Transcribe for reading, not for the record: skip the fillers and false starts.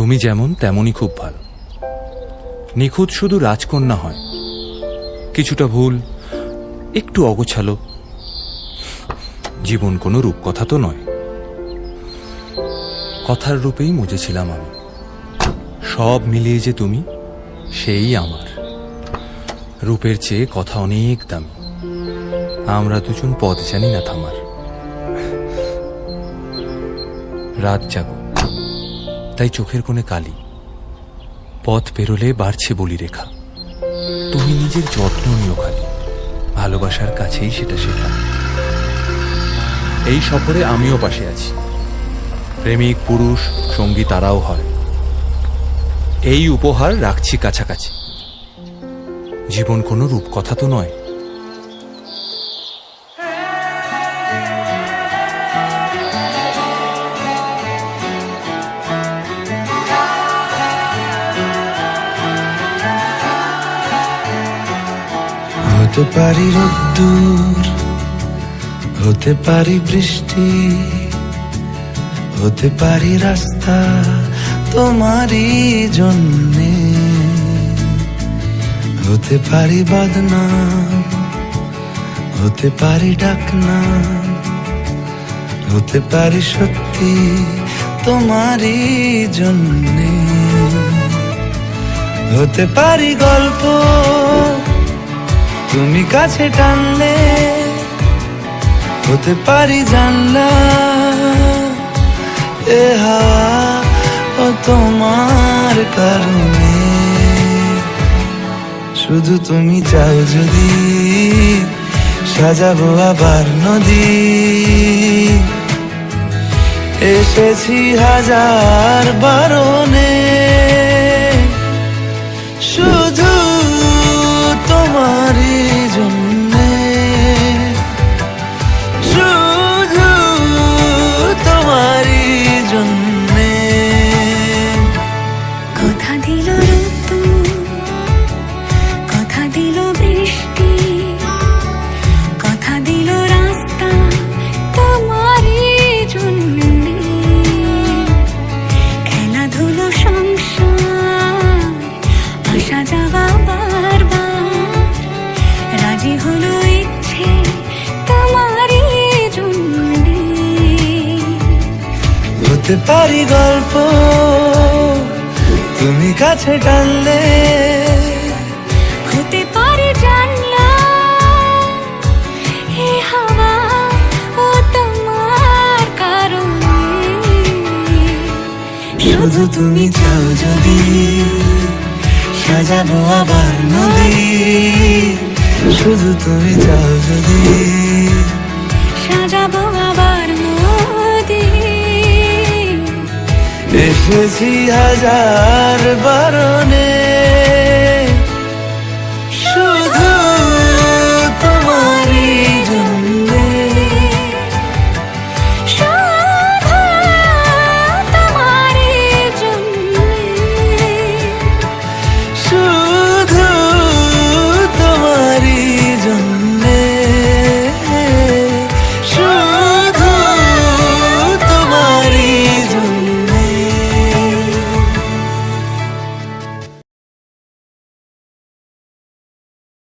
তুমি যেমন তেমনই খুব ভালো। নিখুঁত শুধু রাজকন্যা হয়, কিছুটা ভুল, একটু অগোছালো। জীবন কোনো রূপকথা তো নয়। কথার রূপেই মুজেছিলাম আমি। সব মিলিয়ে যে তুমি, সেই আমার। রূপের চেয়ে কথা অনেক দামি। আমরা দুজন পথ জানি না থামার। রাত জাগো, তাই চোখের কোণে কালি। পথ পেরোলে বাড়ছে বলি রেখা। তুমি নিজের যত্ন নিও খালি, ভালোবাসার কাছেই সেটা শেখা। এই সফরে আমিও পাশে আছি। প্রেমিক পুরুষ সঙ্গী তারাও হয়। এই উপহার রাখছি কাছাকাছি। জীবন কোনো রূপকথা তো নয়। হতে পারি রোদ্দুর, হতে পারি বৃষ্টি, হতে পারি রাস্তা তোমারই জন্যে, হতে পারি বদনাম, হতে পারি ডাকনাম, হতে পারি সত্যি তোমারই জন্যে, হতে পারি গল্প তুমি কাছে টানলে, হতে পারি জানলা এ হাওয়া ও তোমার কারণে। শুধু তুমি চাও যদি সাজাবো আবার নদী। এসেছি হাজার বারণে, শুধু তোমারই জন্যে, শুধু তোমারই জন্যে। কথা দিল ঋতু, কথা দিল বৃষ্টি, কথা দিল রাস্তা তোমারই জন্যে। খেলাধুলো সংসার, আসা যাওয়া বারবার, রাজি হলো ইচ্ছে তোমারই জন্যে। হতে পারি গল্প তুমি কাছে টানলে, হতে পারে জানলা হে হাওয়া ও তোমার কারণে। শুধু তুমি চাও যদি সাজাবো আবার নদী। শুধু তুমি চাও যদি সাজাবো আবার নদী। এসেছি হাজার বারণে।